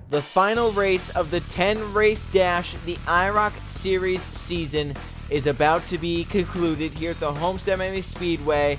The final race of the 10-race dash, the IROC Series season, is about to be concluded here at the Homestead Miami Speedway.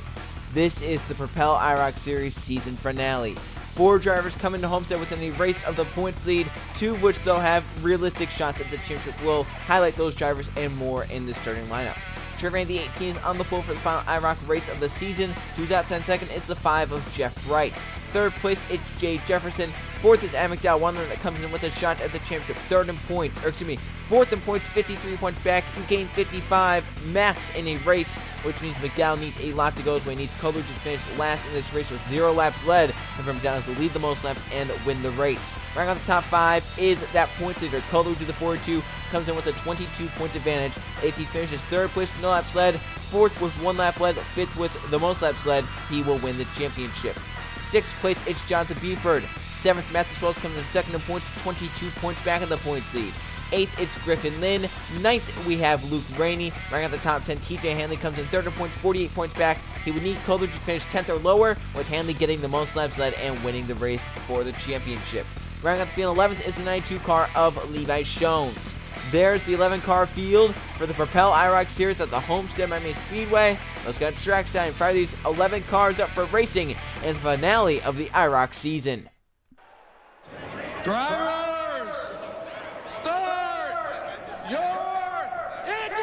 This is the Propel IROC Series season finale. 4 drivers come into Homestead within a race of the points lead, 2 of which they'll have realistic shots at the championship. We'll highlight those drivers and more in the starting lineup. Trey Rainey, the 18th, on the pole for the final IROC race of the season. Who's outside second is the 5 of Jeff Wright. Third place, it's Jay Jefferson. Fourth is Adam McDowell, one that comes in with a shot at the championship. Fourth in points, 53 points back. He gained 55 max in a race, which means McDowell needs a lot to go his way. He needs Coleridge to finish last in this race with 0 laps led, and for McDowell to lead the most laps and win the race. Rounding out the top 5 is that points leader. Coleridge with the 42 comes in with a 22-point advantage. If he finishes third place with no laps led, fourth with 1 lap led, fifth with the most laps led, he will win the championship. 6th place, it's Jonathan Buford. 7th, Matthew Swells comes in second in points, 22 points back in the points lead. 8th, it's Griffin Lynn. 9th, we have Luke Rainey. Right at the top 10, TJ Hanley comes in third in points, 48 points back. He would need Coleridge to finish 10th or lower, with Hanley getting the most laps led and winning the race for the championship. Right at the field, 11th is the 92 car of Levi Shones. There's the 11-car field for the Propel IROC Series at the Homestead Miami Speedway. Let's get trackside and fire these 11 cars up for racing in the finale of the IROC season. Drivers, start your engines!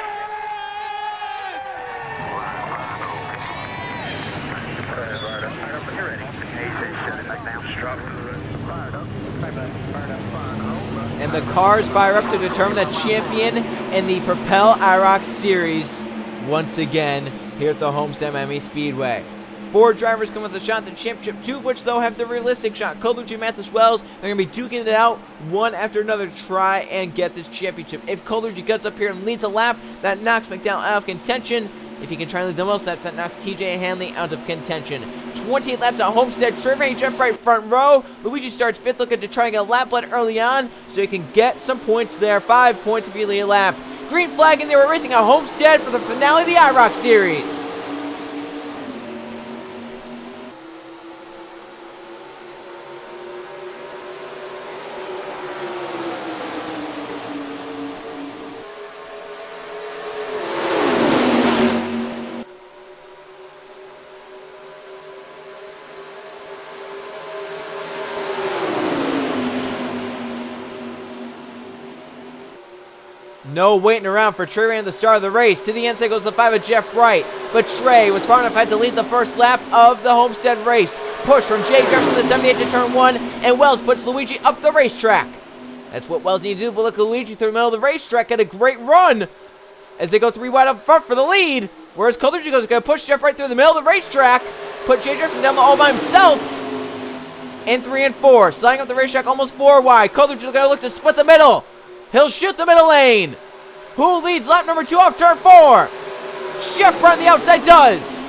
And the cars fire up to determine the champion in the Propel IROC Series once again here at the Homestead Miami Speedway. 4 drivers come with a shot at the championship, 2 of which, though, have the realistic shot. Coleridge and Matthew Swells, they're going to be duking it out one after another to try and get this championship. If Coleridge gets up here and leads a lap, that knocks McDowell out of contention. If he can try and lead the most laps, that knocks TJ Hanley out of contention. 28 laps at Homestead. Trey Rainey, Jeff Wright front row. Luigi starts 5th, looking to try and get a lap led early on so he can get some points there. 5 points if you lead a lap. Green flag, and they were racing at Homestead for the finale of the IROC Series. No waiting around for Trey Rainey, the star of the race. To the inside goes the 5 of Jeff Wright. But Trey was far enough ahead to lead the first lap of the Homestead race. Push from Jay Jefferson to the 78 to turn 1. And Wells puts Luigi up the racetrack. That's what Wells needed to do. But look at Luigi through the middle of the racetrack. Get a great run as they go 3 wide up front for the lead. Whereas Coleridge goes going to push Jeff Wright through the middle of the racetrack. Put Jay Jefferson down all by himself. In 3 and 4. Sliding up the racetrack almost 4 wide. Coleridge is going to look to split the middle. He'll shoot the middle lane. Who leads lap number 2 off turn 4? Jeff Wright on the outside does.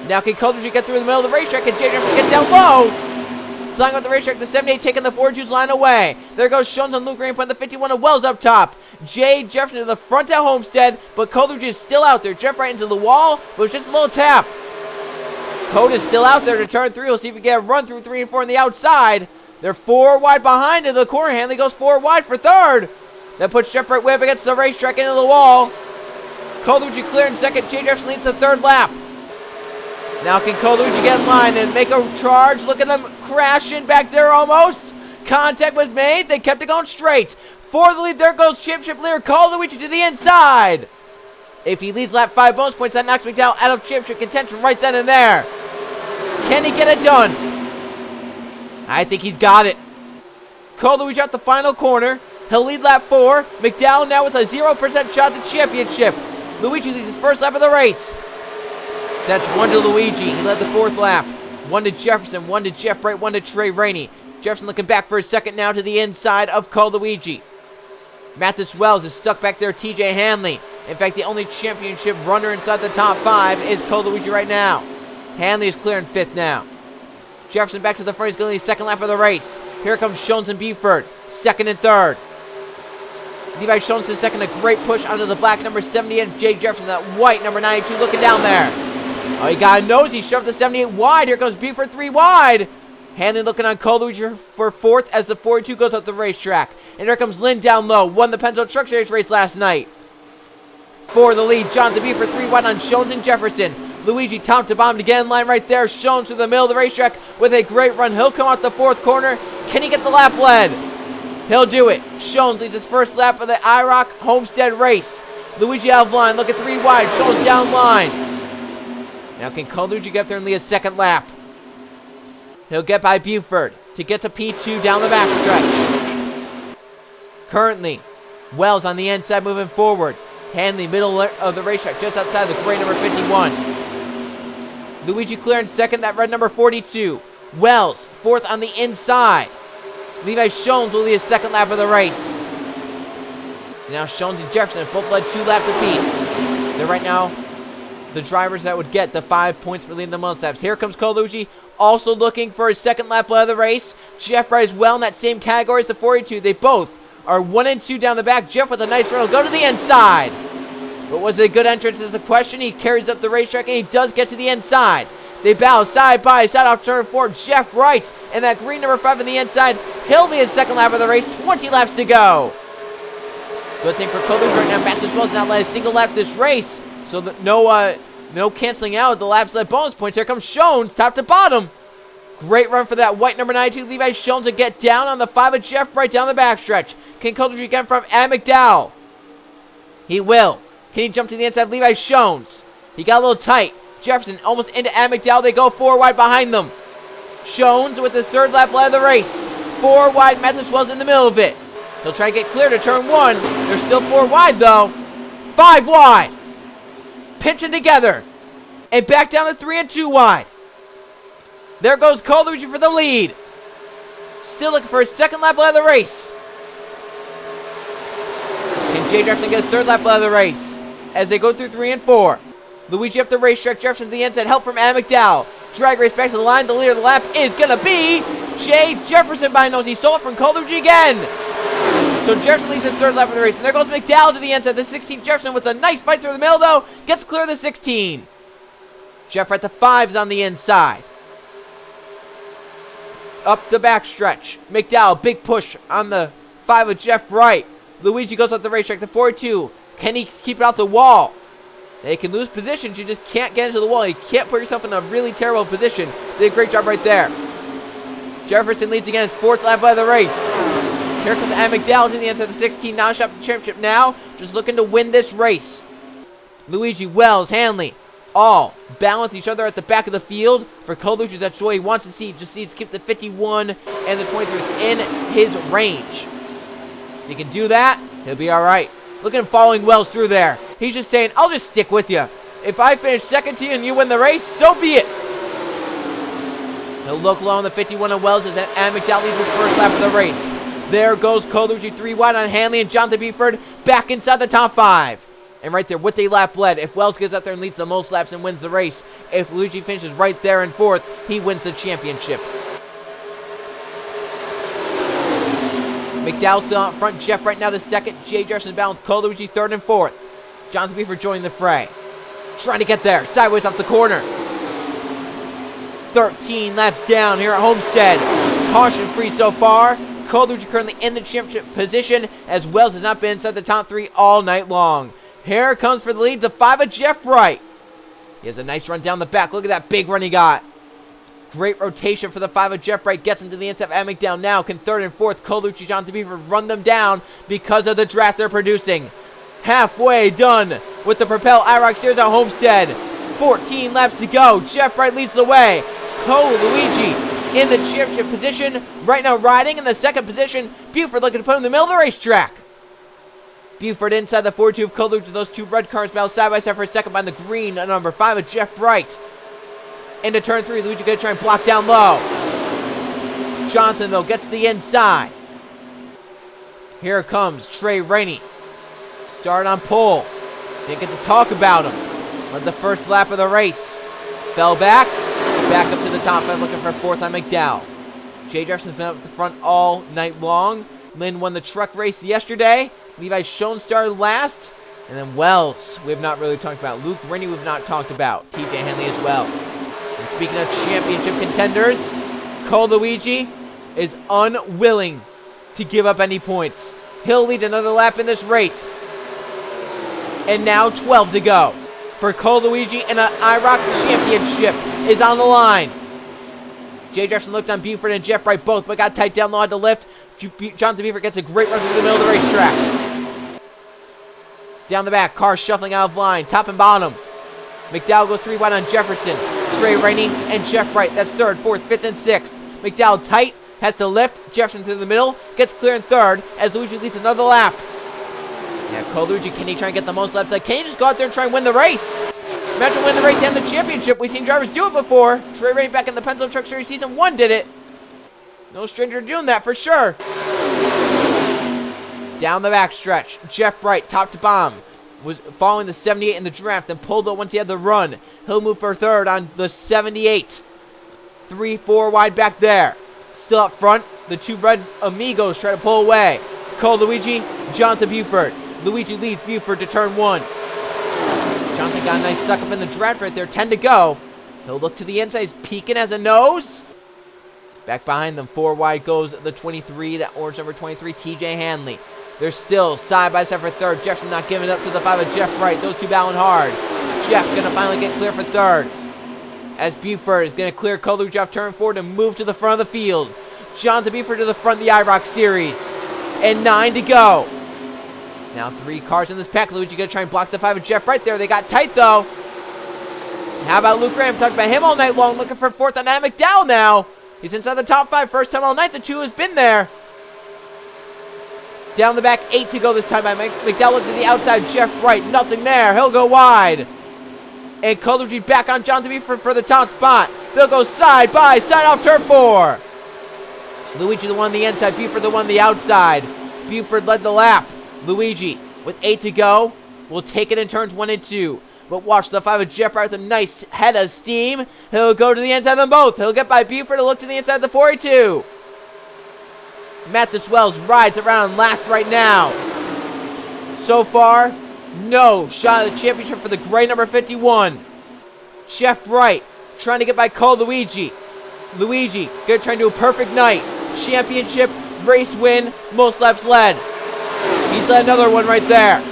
Now can Coleridge get through the middle of the racetrack? Can Jay Jefferson get down low? Sliding up the racetrack, the 78 taking the 4-2's line away. There goes Shones on Luke Rainey, putting the 51 of Wells up top. Jay Jefferson to the front at Homestead, but Coleridge is still out there. Jeff Wright into the wall, but it's just a little tap. Code is still out there to turn 3. We'll see if we get a run through 3 and 4 on the outside. They're 4 wide behind in the corner. Hanley goes 4 wide for 3rd. That puts Jeff Wright way up against the racetrack into the wall. Coleridge clear in 2nd. Jay Jefferson leads the 3rd lap. Now can Coleridge get in line and make a charge? Look at them crashing back there almost. Contact was made. They kept it going straight. For the lead, there goes championship leader Coleridge to the inside. If he leads lap 5 bonus points, that knocks McDowell out of championship contention right then and there. Can he get it done? I think he's got it. Coleridge out the final corner. He'll lead lap 4. McDowell now with a 0% shot at the championship. Luigi leads his first lap of the race. That's 1 to Luigi. He led the 4th lap. 1 to Jefferson, 1 to Jeff Wright, 1 to Trey Rainey. Jefferson looking back for a second now to the inside of Luigi. Matthew Wells is stuck back there, TJ Hanley. In fact, the only championship runner inside the top 5 is Luigi right now. Hanley is clear in 5th now. Jefferson back to the front. He's going to lead the 2nd lap of the race. Here comes Shones and Buford, 2nd and 3rd. Levi Shones in 2nd, a great push onto the black number 78. Jay Jefferson, that white number 92, looking down there. Oh, he got a nose. He shoved the 78 wide. Here comes Buford 3 wide. Hanley looking on Cole Luigi for fourth as the 42 goes up the racetrack. And here comes Lynn down low. Won the Pensacola Truck Series race last night. For the lead, Jonathan B for 3 wide on Shones and Jefferson. Luigi top to bottom to get in line right there. Shones through the middle of the racetrack with a great run. He'll come out the fourth corner. Can he get the lap lead? He'll do it. Shones leads his first lap of the IROC Homestead race. Luigi out of line. Look at 3 wide. Shones down line. Now can Cole Luigi get up there and lead a second lap? He'll get by Buford to get to P2 down the backstretch. Currently, Wells on the inside moving forward. Hanley middle of the racetrack just outside the gray number 51. Luigi clearing second, that red number 42. Wells fourth on the inside. Levi Shones will lead his second lap of the race. So now Shones and Jefferson have both led 2 laps apiece. They're right now the drivers that would get the 5 points for leading the most laps. Here comes Cole Luigi, also looking for his second lap of the race. Jeff Wright as well in that same category as the 42. They both are 1 and 2 down the back. Jeff with a nice run will go to the inside. But was it a good entrance is the question. He carries up the racetrack and he does get to the inside. They battle side by side off turn 4. Jeff Wright and that green number 5 on the inside. He'll lead his second lap of the race. 20 laps to go. Good thing for Cole Luigi right now. Matthews Wells not led a single lap this race. So that no canceling out of the laps led bonus points. Here comes Shones, top to bottom. Great run for that white number 92. Levi Shones to get down on the 5 of Jeff Wright down the backstretch. Can Cole Luigi get from Adam McDowell? He will. Can he jump to the inside? Levi Shones. He got a little tight. Jefferson almost into Adam McDowell. They go 4 wide behind them. Shones with his third lap led of the race. 4 wide. Matthews Wells in the middle of it. He'll try to get clear to turn 1. They're still 4 wide though. 5 wide. Pitching together. And back down to 3 and 2 wide. There goes Cole Luigi for the lead. Still looking for his second lap of the race. Can Jay Jefferson get his third lap of the race? As they go through 3 and 4. Luigi up the racetrack. Jefferson to the inside. Help from Adam McDowell. Drag race back to the line. The leader of the lap is going to be Jay Jefferson by nose. He stole it from Cole Luigi again. So Jefferson leads his third lap of the race. And there goes McDowell to the inside. The 16 Jefferson with a nice fight through the middle though. Gets clear of the 16. Jeff at the 5's on the inside. Up the backstretch. McDowell, big push on the 5 of Jeff Wright. Luigi goes up the racetrack to 42. Can he keep it off the wall? They can lose positions. You just can't get into the wall. You can't put yourself in a really terrible position. They did a great job right there. Jefferson leads again his 4th lap of the race. Here comes Adam McDowell to the inside of the 16. Now shot the championship now. Just looking to win this race. Luigi, Wells, Hanley. All balance each other at the back of the field. For Cole Luigi, that's what he wants to see. Just needs to keep the 51 and the 23 in his range. If he can do that, he'll be alright. Look at him following Wells through there. He's just saying, I'll just stick with you. If I finish second to you and you win the race, so be it. He'll look low on the 51 of Wells as Adam McDowell leads his first lap of the race. There goes Cole Luigi 3 wide on Hanley and Jonathan Buford back inside the top 5. And right there with a lap led, if Wells gets up there and leads the most laps and wins the race, if Luigi finishes right there in 4th, he wins the championship. McDowell still out front. Jeff right now to 2nd. Jay Jefferson balanced. Cole Luigi 3rd and 4th. Jonathan Buford joining the fray. Trying to get there. Sideways off the corner. 13 laps down here at Homestead. Caution free so far. Cole Luigi currently in the championship position as Wells has not been inside the top 3 all night long. Here comes for the lead the 5 of Jeff Wright. He has a nice run down the back. Look at that big run he got. Great rotation for the 5 of Jeff Wright. Gets him to the inside of Adam McDowell. Now can 3rd and 4th Cole Luigi, Jonathan Buford run them down because of the draft they're producing. Halfway done with the Propel IROC Series at Homestead. 14 laps to go. Jeff Wright leads the way. Cole Luigi in the championship position. Right now riding in the 2nd position. Buford looking to put him in the middle of the racetrack. Buford inside the 42 of Cole Luigi. Those 2 red cars battle side by side for a second behind the green number 5 of Jeff Wright. Into turn 3. Luigi going to try and block down low. Jonathan, though, gets to the inside. Here comes Trey Rainey. Started on pole. Didn't get to talk about him. Led the first lap of the race. Fell back. Back up to the top 5 looking for 4th on McDowell. Jay Jefferson's been up at the front all night long. Lynn won the truck race yesterday. Levi Shones started last. And then Wells, we have not really talked about. Luke Rennie, we've not talked about. TJ Hanley as well. And speaking of championship contenders, Cole Luigi is unwilling to give up any points. He'll lead another lap in this race. And now 12 to go for Cole Luigi, and an IROC championship is on the line. Jay Jefferson looked on Buford and Jeff Bright both, but got tight down low on the lift. Jonathan Buford gets a great run through the middle of the racetrack. Down the back, cars shuffling out of line, top and bottom. McDowell goes 3 wide on Jefferson. Trey Rainey and Jeff Bright, that's 3rd, 4th, 5th, and 6th. McDowell tight, has to lift. Jefferson through the middle, gets clear in 3rd as Luigi leads another lap. Yeah, Cole Luigi, can he try and get the most laps? Like, can he just go out there and try and win the race? Imagine winning the race and the championship. We've seen drivers do it before. Trey Rainey back in the Pennsylvania Truck Series Season 1 did it. No stranger to doing that for sure. Down the back stretch, Jeff Bright, top to bottom, was following the 78 in the draft, then pulled up once he had the run. He'll move for 3rd on the 78. 3-4 wide back there. Still up front, the 2 red amigos try to pull away. Cole Luigi, Jonathan Buford. Luigi leads Buford to turn 1. Jonathan got a nice suck up in the draft right there, 10 to go. He'll look to the inside, he's peeking as a nose. Back behind them, 4 wide goes the 23, that orange number 23, TJ Hanley. They're still side by side for 3rd. Jefferson not giving up to the 5 of Jeff Bright. Those 2 battling hard. Jeff gonna finally get clear for 3rd. As Buford is gonna clear Cole Luigi off turn 4 to move to the front of the field. Jonathan Buford to the front of the IROC Series. And 9 to go. Now 3 cars in this pack. Luigi gonna try and block the 5 of Jeff Bright there. They got tight though. How about Luke Graham? Talked about him all night long, looking for 4th on Adam McDowell now. He's inside the top 5, first time all night. The 2 has been there. Down the back, 8 to go this time by McDowell. Looked to the outside, Jeff Bright, nothing there. He'll go wide. And Cole Luigi back on Jonathan Buford for the top spot. They'll go side by side off turn 4. Luigi the one on the inside, Buford the one on the outside. Buford led the lap. Luigi, with 8 to go, will take it in turns 1 and 2. But watch the 5 of Jeff Bright with a nice head of steam. He'll go to the inside of them both. He'll get by Buford to look to the inside of the 42. Mathis Wells rides around last right now. So far, no shot at the championship for the gray number 51. Jeff Bright trying to get by Cole Luigi. Luigi gonna try and do a perfect night. Championship, race win, most laps led. He's led another one right there.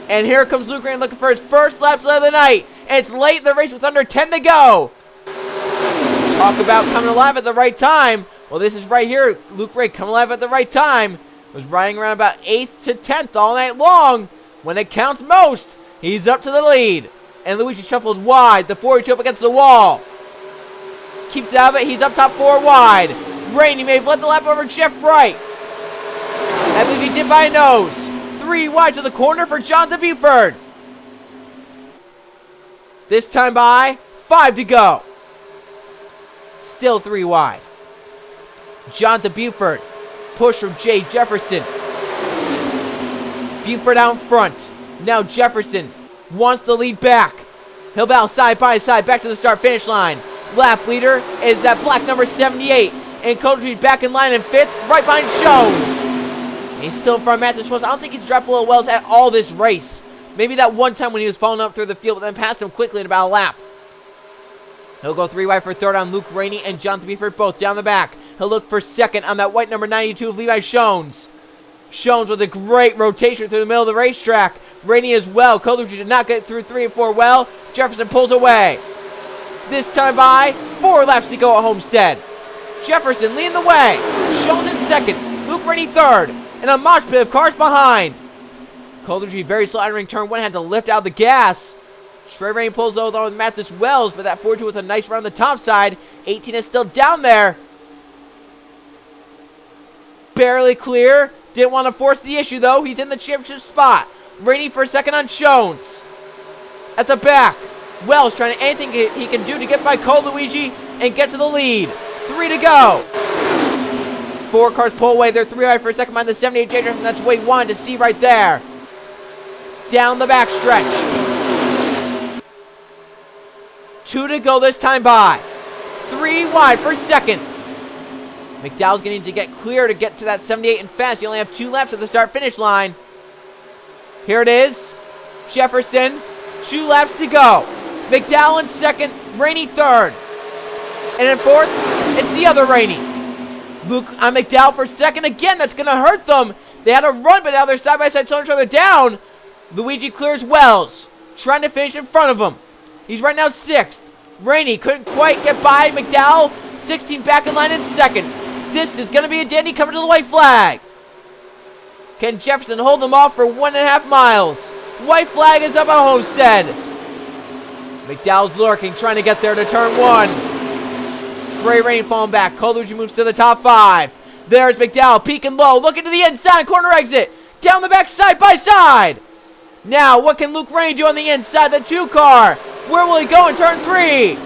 And here comes Luke Graham looking for his first laps of the night. And it's late in the race with under 10 to go. Talk about coming alive at the right time. Well, this is right here. Luke Ray coming alive at the right time. Was riding around about 8th to 10th all night long. When it counts most, he's up to the lead. And Luigi shuffles wide. The 42 up against the wall. Keeps it out of it. He's up top 4 wide. Rainey may have led the lap over Jeff Bright. I believe he did by a nose. 3 wide to the corner for Jonathan Buford. This time by 5 to go. Still 3 wide. Jonathan Buford, push from Jay Jefferson. Buford out in front. Now Jefferson wants the lead back. He'll bounce side by side back to the start finish line. Lap leader is that black number 78. And Cole Luigi back in line in 5th, right behind Jones. He's still in front of Mathis Wells. I don't think he's dropped below Wells at all this race. Maybe that one time when he was falling up through the field, but then passed him quickly in about a lap. He'll go 3 wide for 3rd on Luke Rainey and Jonathan Buford both down the back. He'll look for 2nd on that white number 92 of Levi Jones. Jones with a great rotation through the middle of the racetrack. Rainey as well. Cole Luigi did not get through 3 and 4 well. Jefferson pulls away. This time by 4 laps to go at Homestead. Jefferson leading the way. Jones in 2nd. Luke Rainey 3rd. And a mosh pit of cars behind. Cole Luigi very slow entering turn 1. Had to lift out the gas. Trey Rainey pulls over with Mathis Wells, but that 42 with a nice run on the top side. 18 is still down there. Barely clear. Didn't want to force the issue, though. He's in the championship spot. Rainey for 2nd on Jones. At the back, Wells trying to anything he can do to get by Cole Luigi and get to the lead. 3 to go. 4 cars pull away. They're 3 wide for 2nd behind the 78 J Drift, and that's what he wanted to see right there. Down the back stretch. 2 to go this time by. 3 wide for 2nd. McDowell's going to need to get clear to get to that 78 and fast. You only have 2 laps at the start-finish line. Here it is. Jefferson, 2 laps to go. McDowell in 2nd, Rainey 3rd. And in fourth, it's the other Rainey. Luke on McDowell for second. Again, that's going to hurt them. They had a run, but now they're side by side, slowing each other down. Luigi clears Wells, trying to finish in front of him. He's right now sixth. Rainey couldn't quite get by McDowell. 16 back in line in second. This is going to be a dandy coming to the white flag. Can Jefferson hold them off for 1.5 miles? White flag is up on Homestead. McDowell's lurking, trying to get there to turn one. Trey Rainey falling back. Colucci moves to the top 5. There's McDowell, peeking low, looking to the inside, corner exit. Down the back, side by side. Now, what can Luke Rainey do on the inside? The 2 car. Where will he go in turn 3?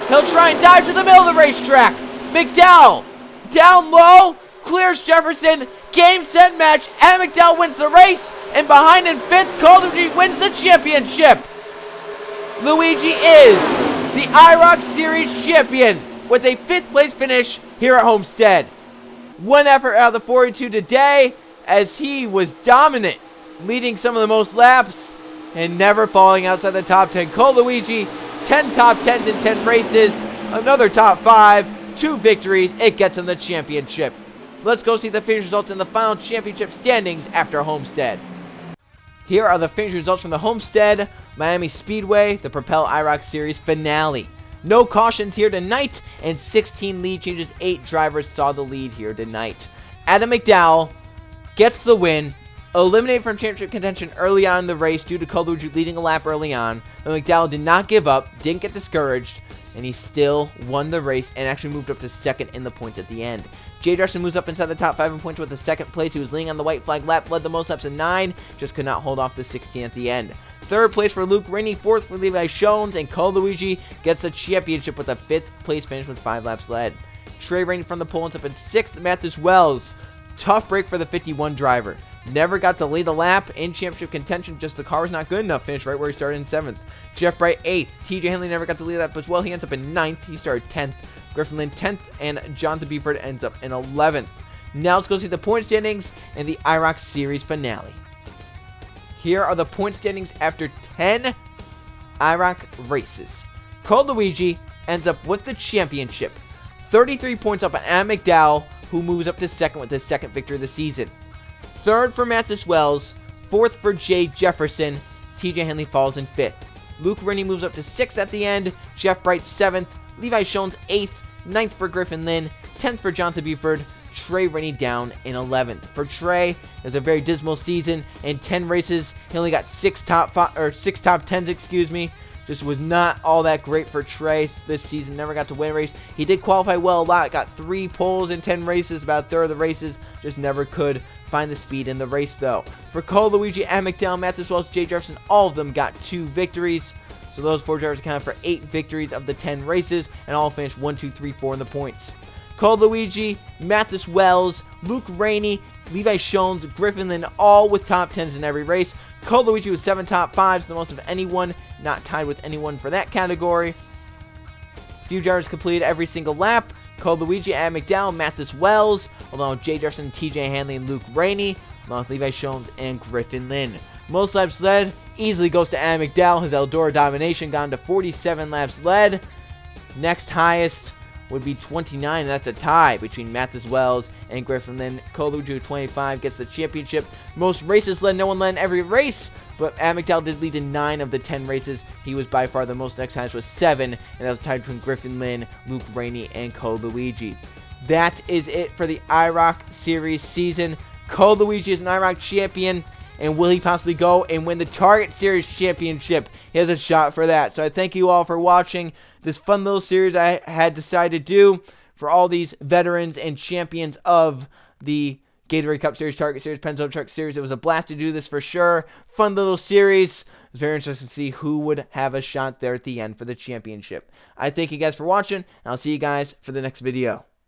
He'll try and dive to the middle of the racetrack. McDowell, down low, clears Jefferson. Game, set, match, and McDowell wins the race. And behind in 5th, Colucci wins the championship. Luigi is the IROC Series champion with a 5th place finish here at Homestead. One effort out of the 42 today, as he was dominant, leading some of the most laps and never falling outside the top 10. Colucci, 10 top 10s in 10 races, another top 5, 2 victories. It gets him the championship. Let's go see the finish results in the final championship standings after Homestead. Here are the finish results from the Homestead Miami Speedway, the Propel IROC Series finale. No cautions here tonight, and 16 lead changes. 8 drivers saw the lead here tonight. Adam McDowell gets the win, eliminated from championship contention early on in the race due to Colucci leading a lap early on. But McDowell did not give up, didn't get discouraged, and he still won the race and actually moved up to second in the points at the end. Jay Darson moves up inside the top 5 in points with the 2nd place. He was leading on the white flag lap, led the most laps in 9, just could not hold off the 16 at the end. 3rd place for Luke Rainey, 4th for Levi Shones, and Colucci gets the championship with a 5th place finish with 5 laps led. Trey Rainey from the pole ends up in 6th. Mathis Wells, tough break for the 51 driver. Never got to lead a lap in championship contention, just the car was not good enough. Finished right where he started in 7th. Jeff Bright 8th. TJ Henley never got to lead a lap as well. He ends up in 9th. He started 10th. Griffin Lynn 10th, and Jonathan Beeford ends up in 11th. Now let's go see the point standings and the IROC Series finale. Here are the point standings after 10 IROC races. Colucci ends up with the championship. 33 points up on Adam McDowell, who moves up to 2nd with his 2nd victory of the season. 3rd for Mathis Wells. 4th for Jay Jefferson. TJ Henley falls in 5th. Luke Rainey moves up to 6th at the end. Jeff Bright 7th. Levi Shones 8th. 9th for Griffin Lynn. 10th for Jonathan Buford. Trey Rainey down in 11th. For Trey, it was a very dismal season. In 10 races, he only got 6 top 10s, excuse me. Just was not all that great for Trey this season. Never got to win a race. He did qualify well a lot. Got 3 poles in 10 races, about a third of the races. Just never could find the speed in the race, though. For Colucci and McDowell, Mathis Wells, Jay Jefferson, all of them got 2 victories. So those 4 drivers accounted for 8 victories of the 10 races, and all finished 1, 2, 3, 4 in the points. Colucci, Mathis Wells, Luke Rainey, Levi Shones, Griffin Lynn, all with top 10s in every race. Colucci with 7 top 5s, the most of anyone, not tied with anyone for that category. Few drivers completed every single lap. Colucci, Adam McDowell, Mathis Wells, along with Jay Jefferson, TJ Hanley, and Luke Rainey, along with Levi Shones and Griffin Lynn. Most laps led easily goes to Adam McDowell. His Eldora domination gone to 47 laps led. Next highest would be 29, and that's a tie between Mathis Wells and Griffin Lynn. Colucci 25 gets the championship. Most races led, no one led in every race, but Adam McDowell did lead in 9 of the 10 races. He was by far the most. Next highest was 7, and that was tied between Griffin Lynn, Luke Rainey, and Colucci. That is it for the IROC Series season. Colucci is an IROC champion. And will he possibly go and win the Target Series Championship? He has a shot for that. So I thank you all for watching this fun little series I had decided to do for all these veterans and champions of the Gatorade Cup Series, Target Series, Pennzoil Truck Series. It was a blast to do this for sure. Fun little series. It's very interesting to see who would have a shot there at the end for the championship. I thank you guys for watching, and I'll see you guys for the next video.